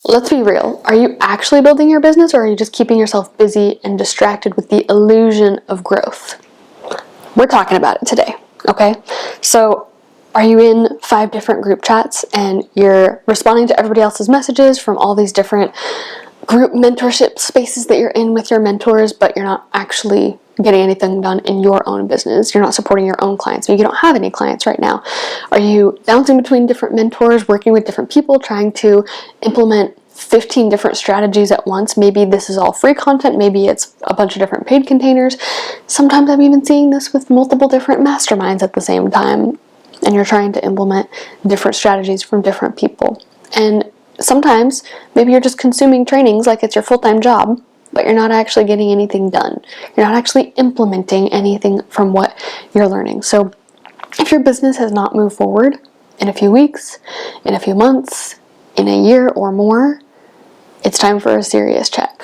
let's be real. Are you actually building your business, or are you just keeping yourself busy and distracted with the illusion of growth? We're talking about it today, okay? So are you in 5 different group chats and you're responding to everybody else's messages from all these different group mentorship spaces that you're in with your mentors, but you're not actually getting anything done in your own business? You're not supporting your own clients. Maybe you don't have any clients right now. Are you bouncing between different mentors, working with different people, trying to implement 15 different strategies at once? Maybe this is all free content. Maybe it's a bunch of different paid containers. Sometimes I'm even seeing this with multiple different masterminds at the same time, and you're trying to implement different strategies from different people. And sometimes maybe you're just consuming trainings like it's your full-time job, but you're not actually getting anything done. You're not actually implementing anything from what you're learning. So if your business has not moved forward in a few weeks, in a few months, in a year or more, it's time for a serious check.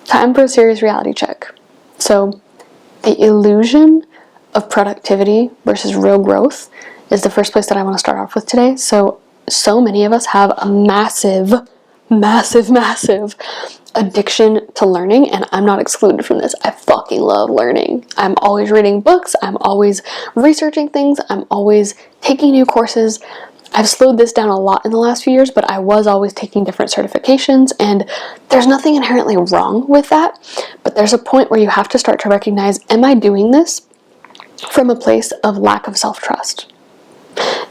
Time for a serious reality check. So the illusion of productivity versus real growth is the first place that I want to start off with today. So many of us have a massive addiction to learning, and I'm not excluded from this. I fucking love learning. I'm always reading books. I'm always researching things. I'm always taking new courses. I've slowed this down a lot in the last few years, but I was always taking different certifications, and there's nothing inherently wrong with that. But there's a point where you have to start to recognize, am I doing this from a place of lack of self-trust?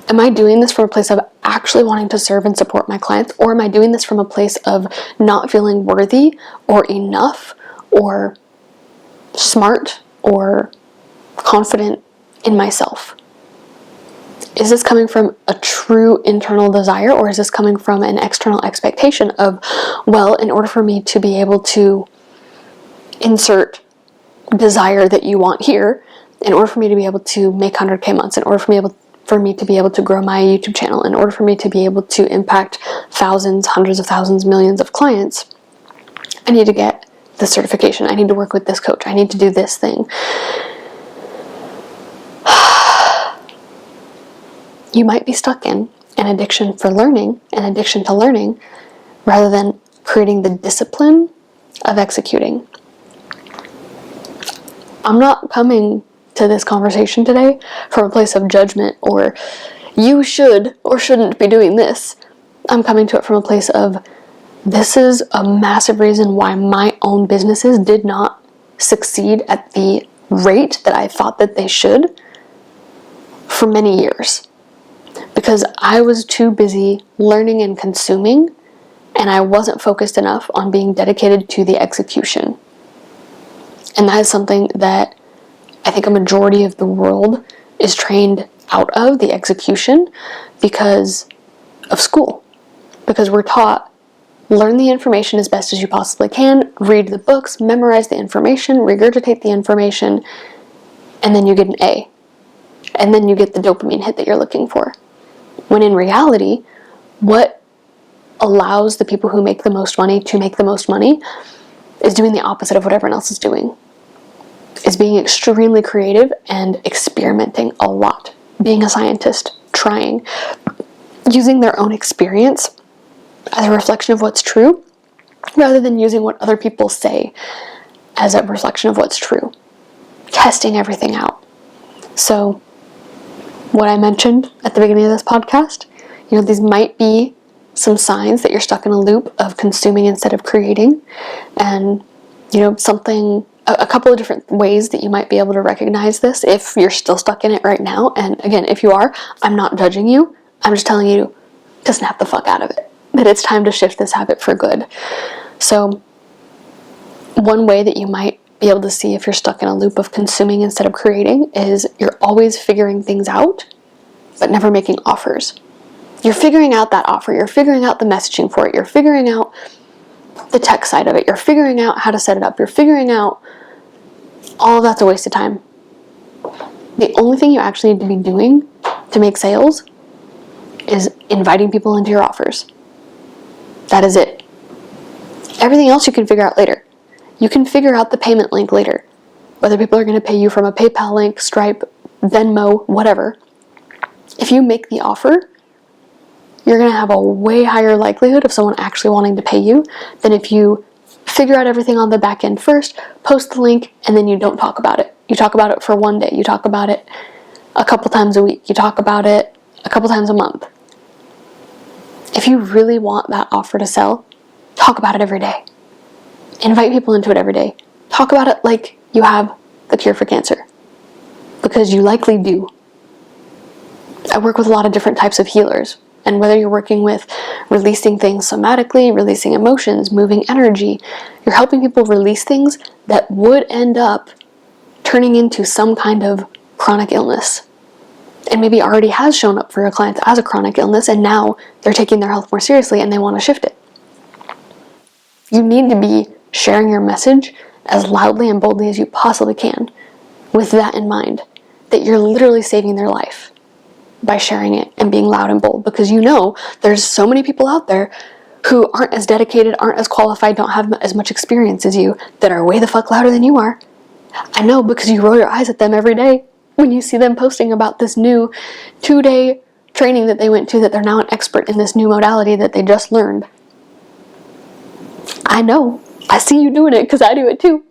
Am I doing this from a place of actually wanting to serve and support my clients? Or am I doing this from a place of not feeling worthy or enough or smart or confident in myself? Is this coming from a true internal desire, or is this coming from an external expectation of, well, in order for me to be able to insert desire that you want here, in order for me to be able to make 100K months, in order for me to be able to grow my YouTube channel, in order for me to be able to impact thousands, hundreds of thousands, millions of clients, I need to get this certification. I need to work with this coach. I need to do this thing. You might be stuck in an addiction to learning, rather than creating the discipline of executing. I'm not coming to this conversation today from a place of judgment or you should or shouldn't be doing this. I'm coming to it from a place of, this is a massive reason why my own businesses did not succeed at the rate that I thought that they should for many years. Because I was too busy learning and consuming, and I wasn't focused enough on being dedicated to the execution. And that is something that I think a majority of the world is trained out of, the execution, because of school. Because we're taught, learn the information as best as you possibly can, read the books, memorize the information, regurgitate the information, and then you get an A. And then you get the dopamine hit that you're looking for. When in reality, what allows the people who make the most money to make the most money is doing the opposite of what everyone else is doing. Is being extremely creative and experimenting a lot. Being a scientist, trying, using their own experience as a reflection of what's true, rather than using what other people say as a reflection of what's true. Testing everything out. So, what I mentioned at the beginning of this podcast, these might be some signs that you're stuck in a loop of consuming instead of creating. And, a couple of different ways that you might be able to recognize this if you're still stuck in it right now. And again, if you are, I'm not judging you. I'm just telling you to snap the fuck out of it. That it's time to shift this habit for good. So, one way that you might be able to see if you're stuck in a loop of consuming instead of creating is you're always figuring things out, but never making offers. You're figuring out that offer. You're figuring out the messaging for it. You're figuring out the tech side of it. You're figuring out how to set it up. You're figuring out all of that's a waste of time. The only thing you actually need to be doing to make sales is inviting people into your offers. That is it. Everything else you can figure out later. You can figure out the payment link later. Whether people are going to pay you from a PayPal link, Stripe, Venmo, whatever. If you make the offer, you're going to have a way higher likelihood of someone actually wanting to pay you than if you figure out everything on the back end first, post the link, and then you don't talk about it. You talk about it for one day. You talk about it a couple times a week. You talk about it a couple times a month. If you really want that offer to sell, talk about it every day. Invite people into it every day. Talk about it like you have the cure for cancer, because you likely do. I work with a lot of different types of healers, and whether you're working with releasing things somatically, releasing emotions, moving energy, you're helping people release things that would end up turning into some kind of chronic illness. And maybe already has shown up for your clients as a chronic illness, and now they're taking their health more seriously and they want to shift it. You need to be sharing your message as loudly and boldly as you possibly can, with that in mind, that you're literally saving their life by sharing it and being loud and bold, because you know there's so many people out there who aren't as dedicated, aren't as qualified, don't have as much experience as you, that are way the fuck louder than you are. I know, because you roll your eyes at them every day when you see them posting about this new 2-day training that they went to, that they're now an expert in this new modality that they just learned. I know. I see you doing it because I do it too.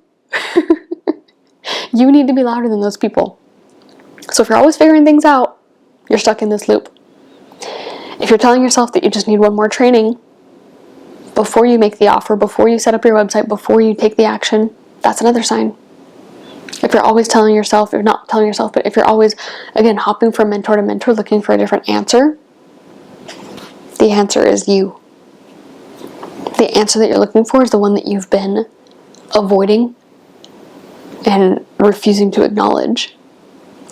You need to be louder than those people. So if you're always figuring things out, you're stuck in this loop. If you're telling yourself that you just need one more training before you make the offer, before you set up your website, before you take the action, that's another sign. If you're always telling yourself, or not telling yourself, but if you're always, again, hopping from mentor to mentor, looking for a different answer, the answer is you. The answer that you're looking for is the one that you've been avoiding and refusing to acknowledge.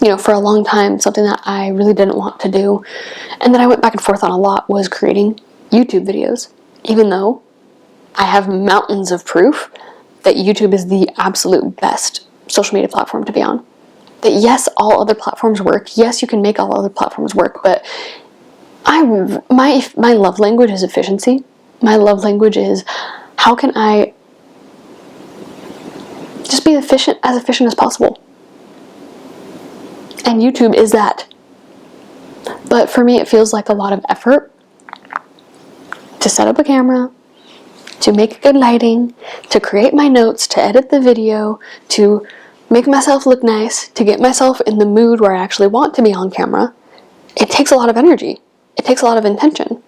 You know, for a long time, something that I really didn't want to do, and that I went back and forth on a lot, was creating YouTube videos. Even though I have mountains of proof that YouTube is the absolute best social media platform to be on. That yes, all other platforms work. Yes, you can make all other platforms work, but my love language is efficiency. My love language is, how can I just be as efficient as possible? And YouTube is that. But for me, it feels like a lot of effort to set up a camera, to make good lighting, to create my notes, to edit the video, to make myself look nice, to get myself in the mood where I actually want to be on camera. It takes a lot of energy. It takes a lot of intention.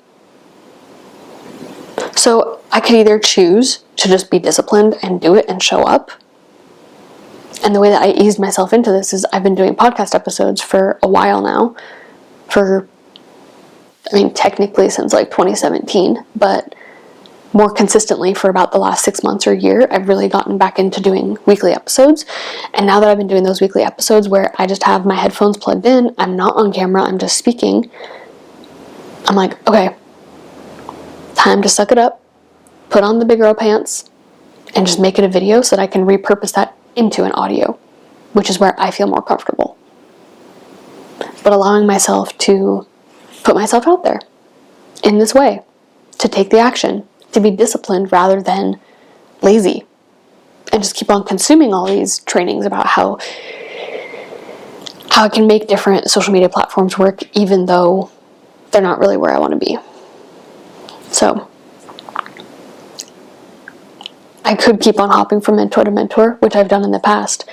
So I could either choose to just be disciplined and do it and show up. And the way that I eased myself into this is I've been doing podcast episodes for a while now. Technically since like 2017, but more consistently for about the last 6 months or year, I've really gotten back into doing weekly episodes. And now that I've been doing those weekly episodes where I just have my headphones plugged in, I'm not on camera, I'm just speaking, I'm like, okay, time to suck it up, put on the big girl pants, and just make it a video so that I can repurpose that into an audio, which is where I feel more comfortable. But allowing myself to put myself out there in this way, to take the action, to be disciplined rather than lazy, and just keep on consuming all these trainings about how I can make different social media platforms work even though they're not really where I want to be. So I could keep on hopping from mentor to mentor, which I've done in the past,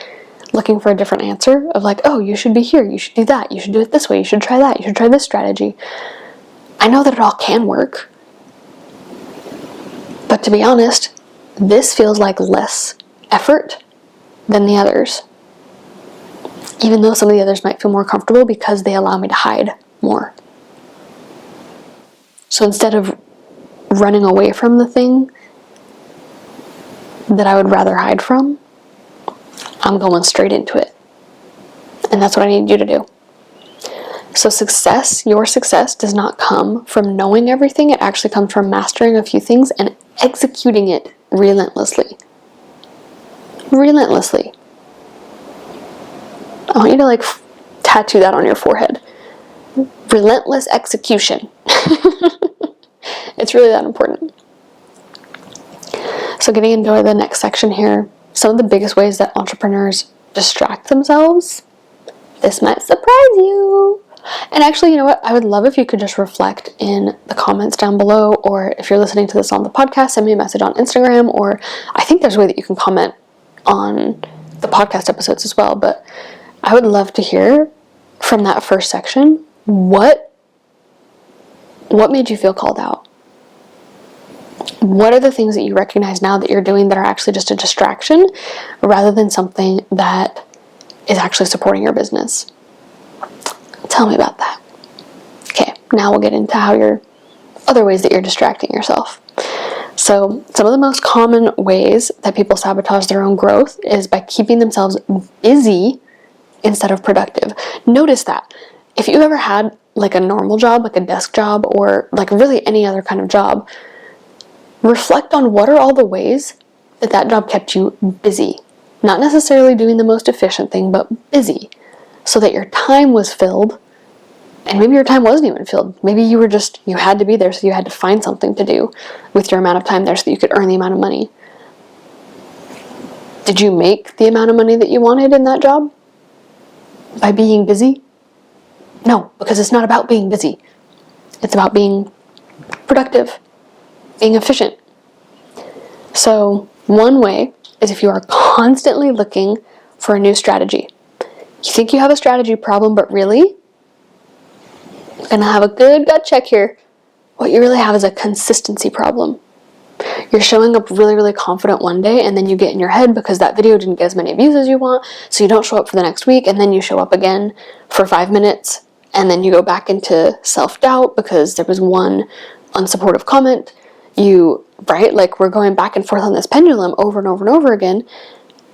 looking for a different answer of like, oh, you should be here, you should do that, you should do it this way, you should try that, you should try this strategy. I know that it all can work, but to be honest, this feels like less effort than the others. Even though some of the others might feel more comfortable because they allow me to hide more. So instead of running away from the thing that I would rather hide from, I'm going straight into it. And that's what I need you to do. So your success does not come from knowing everything. It actually comes from mastering a few things and executing it relentlessly. Relentlessly. I want you to tattoo that on your forehead. Relentless execution. It's really that important. So getting into the next section here, some of the biggest ways that entrepreneurs distract themselves, this might surprise you, And actually, you know what? I would love if you could just reflect in the comments down below, or if you're listening to this on the podcast, send me a message on Instagram, or I think there's a way that you can comment on the podcast episodes as well. But I would love to hear from that first section, what made you feel called out? What are the things that you recognize now that you're doing that are actually just a distraction rather than something that is actually supporting your business? Tell me about that. Okay, now we'll get into other ways that you're distracting yourself. So, some of the most common ways that people sabotage their own growth is by keeping themselves busy instead of productive. Notice that. If you ever had like a normal job, like a desk job, or like really any other kind of job, reflect on what are all the ways that job kept you busy. Not necessarily doing the most efficient thing, but busy. So that your time was filled, and maybe your time wasn't even filled. Maybe you had to be there, so you had to find something to do with your amount of time there so that you could earn the amount of money. Did you make the amount of money that you wanted in that job by being busy? No, because it's not about being busy. It's about being productive, being efficient. So, one way is if you are constantly looking for a new strategy. You think you have a strategy problem, but really, you're going to have a good gut check here. What you really have is a consistency problem. You're showing up really, really confident one day, and then you get in your head because that video didn't get as many views as you want, so you don't show up for the next week, and then you show up again for 5 minutes, and then you go back into self-doubt because there was one unsupportive comment. Right? Like, we're going back and forth on this pendulum over and over and over again.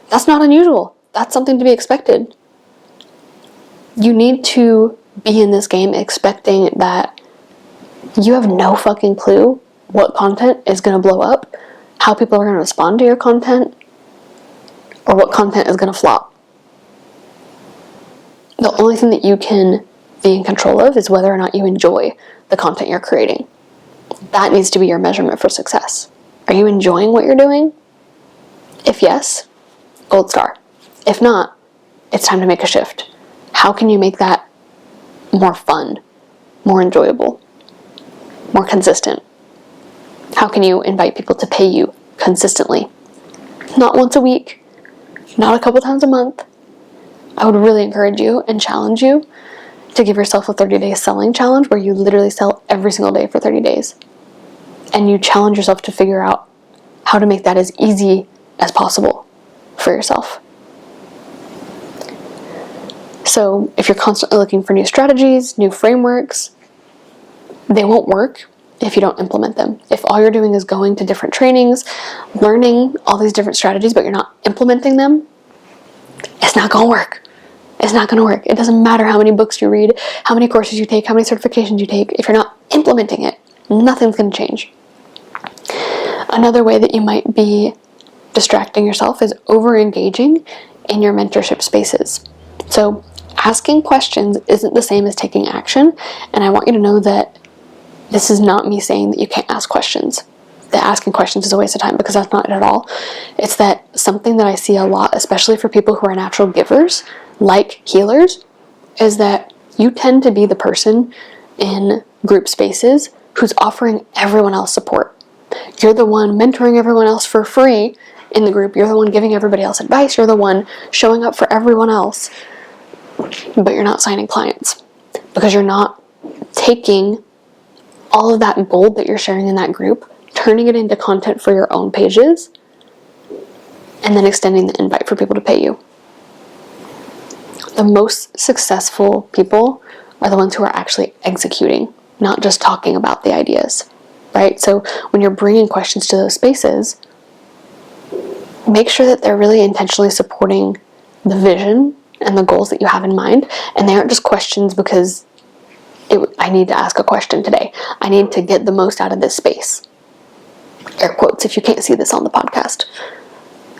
That's not unusual. That's something to be expected. You need to be in this game expecting that you have no fucking clue what content is going to blow up, how people are going to respond to your content, or what content is going to flop. The only thing that you can be in control of is whether or not you enjoy the content you're creating. That needs to be your measurement for success. Are you enjoying what you're doing? If yes, gold star. If not, it's time to make a shift. How can you make that more fun, more enjoyable, more consistent? How can you invite people to pay you consistently? Not once a week, not a couple times a month. I would really encourage you and challenge you to give yourself a 30-day selling challenge where you literally sell every single day for 30 days. And you challenge yourself to figure out how to make that as easy as possible for yourself. So if you're constantly looking for new strategies, new frameworks, they won't work if you don't implement them. If all you're doing is going to different trainings, learning all these different strategies, but you're not implementing them, it's not going to work. It's not going to work. It doesn't matter how many books you read, how many courses you take, how many certifications you take. If you're not implementing it, nothing's going to change. Another way that you might be distracting yourself is over-engaging in your mentorship spaces. So asking questions isn't the same as taking action, and I want you to know that this is not me saying that you can't ask questions. That asking questions is a waste of time, because that's not it at all. It's that something that I see a lot, especially for people who are natural givers, like healers, is that you tend to be the person in group spaces who's offering everyone else support. You're the one mentoring everyone else for free in the group. You're the one giving everybody else advice. You're the one showing up for everyone else, but you're not signing clients because you're not taking all of that gold that you're sharing in that group, turning it into content for your own pages, and then extending the invite for people to pay you. The most successful people are the ones who are actually executing, not just talking about the ideas, right? So when you're bringing questions to those spaces, make sure that they're really intentionally supporting the vision and the goals that you have in mind, and they aren't just questions because I need to ask a question today. I need to get the most out of this space. Air quotes if you can't see this on the podcast.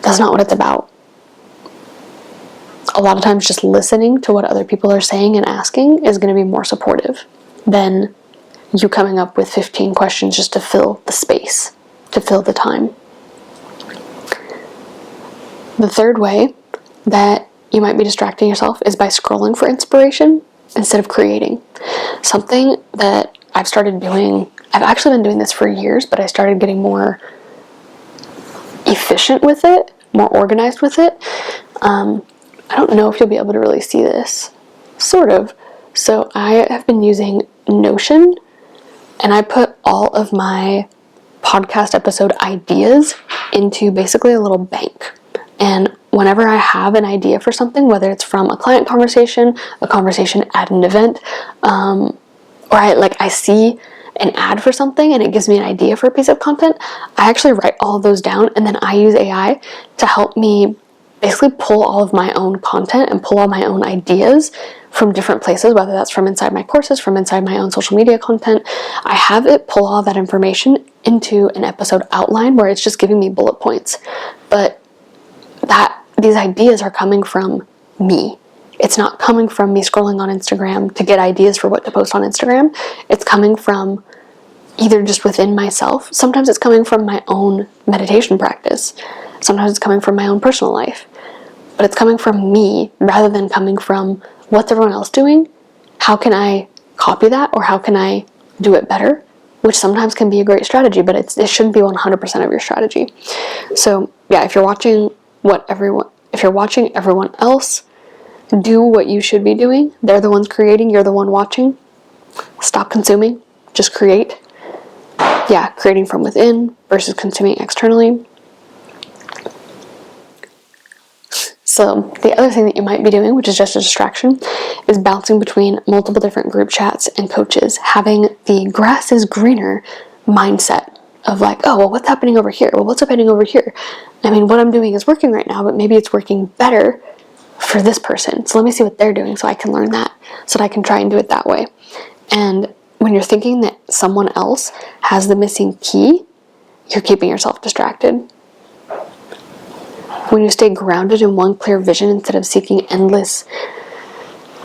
That's not what it's about. A lot of times just listening to what other people are saying and asking is going to be more supportive than you coming up with 15 questions just to fill the space, to fill the time. The third way that you might be distracting yourself is by scrolling for inspiration instead of creating. Something that I've started doing, I've actually been doing this for years, but I started getting more efficient with it, more organized with it. I don't know if you'll be able to really see this, sort of. So I have been using Notion, and I put all of my podcast episode ideas into basically a little bank. And whenever I have an idea for something, whether it's from a client conversation, a conversation at an event, or I see an ad for something and it gives me an idea for a piece of content, I actually write all of those down, and then I use AI to help me basically pull all of my own content and pull all my own ideas from different places, whether that's from inside my courses, from inside my own social media content. I have it pull all that information into an episode outline where it's just giving me bullet points. But these ideas are coming from me. It's not coming from me scrolling on Instagram to get ideas for what to post on Instagram. It's coming from either just within myself. Sometimes it's coming from my own meditation practice. Sometimes it's coming from my own personal life. But it's coming from me rather than coming from what's everyone else doing? How can I copy that, or how can I do it better? Which sometimes can be a great strategy, but it shouldn't be 100% of your strategy. So yeah, if you're watching everyone else do what you should be doing, they're the ones creating, you're the one watching. Stop consuming, just create. Yeah, creating from within versus consuming externally. So the other thing that you might be doing, which is just a distraction, is bouncing between multiple different group chats and coaches, having the grass is greener mindset of like, oh, well, what's happening over here? Well, what's happening over here? I mean, what I'm doing is working right now, but maybe it's working better for this person. So let me see what they're doing so I can learn that, so that I can try and do it that way. And when you're thinking that someone else has the missing key, you're keeping yourself distracted. When you stay grounded in one clear vision instead of seeking endless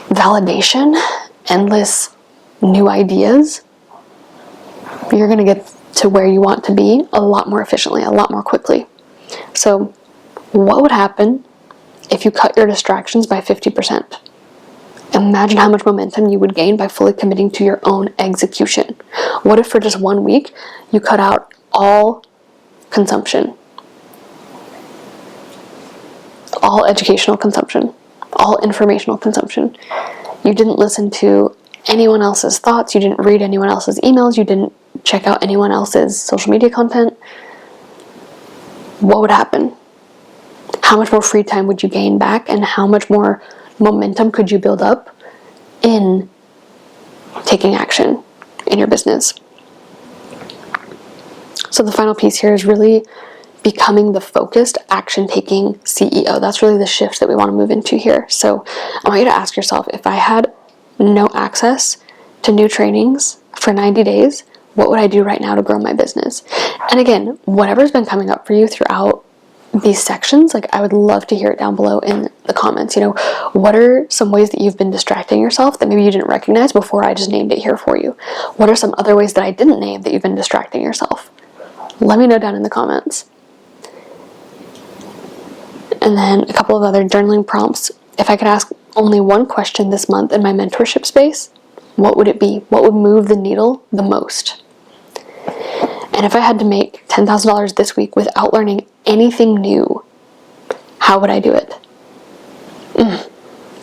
validation, endless new ideas, you're going to get to where you want to be a lot more efficiently, a lot more quickly. So what would happen if you cut your distractions by 50%? Imagine how much momentum you would gain by fully committing to your own execution. What if for just 1 week you cut out all consumption? All educational consumption, all informational consumption. You didn't listen to anyone else's thoughts, you didn't read anyone else's emails, you didn't check out anyone else's social media content. What would happen? How much more free time would you gain back, and how much more momentum could you build up in taking action in your business? So the final piece here is really becoming the focused, action-taking CEO. That's really the shift that we want to move into here. So I want you to ask yourself, if I had no access to new trainings for 90 days, what would I do right now to grow my business? And again, whatever's been coming up for you throughout these sections, like, I would love to hear it down below in the comments. You know, what are some ways that you've been distracting yourself that maybe you didn't recognize before I just named it here for you? What are some other ways that I didn't name that you've been distracting yourself? Let me know down in the comments. And then a couple of other journaling prompts. If I could ask only one question this month in my mentorship space, what would it be? What would move the needle the most? And if I had to make $10,000 this week without learning anything new, how would I do it?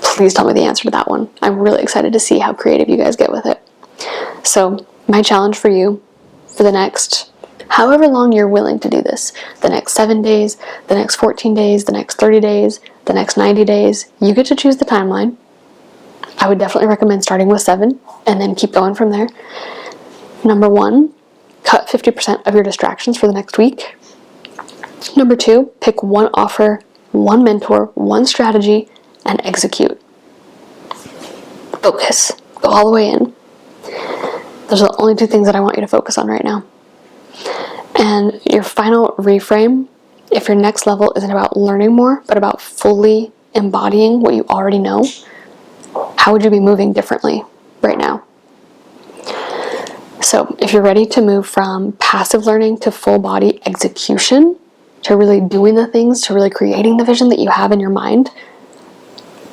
Please tell me the answer to that one. I'm really excited to see how creative you guys get with it. So my challenge for you for the next however long you're willing to do this, the next 7 days, the next 14 days, the next 30 days, the next 90 days, you get to choose the timeline. I would definitely recommend starting with 7 and then keep going from there. Number 1, cut 50% of your distractions for the next week. Number 2, pick one offer, one mentor, one strategy, and execute. Focus. Go all the way in. Those are the only 2 things that I want you to focus on right now. And your final reframe, if your next level isn't about learning more, but about fully embodying what you already know, how would you be moving differently right now? So if you're ready to move from passive learning to full body execution, to really doing the things, to really creating the vision that you have in your mind,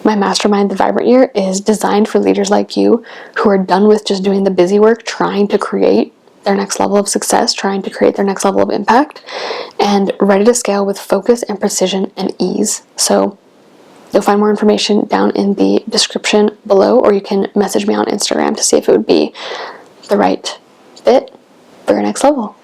My mastermind, The Vibrant Year, is designed for leaders like you who are done with just doing the busy work, trying to create their next level of success, trying to create their next level of impact, and ready to scale with focus and precision and ease. So you'll find more information down in the description below, or you can message me on Instagram to see if it would be the right fit for your next level.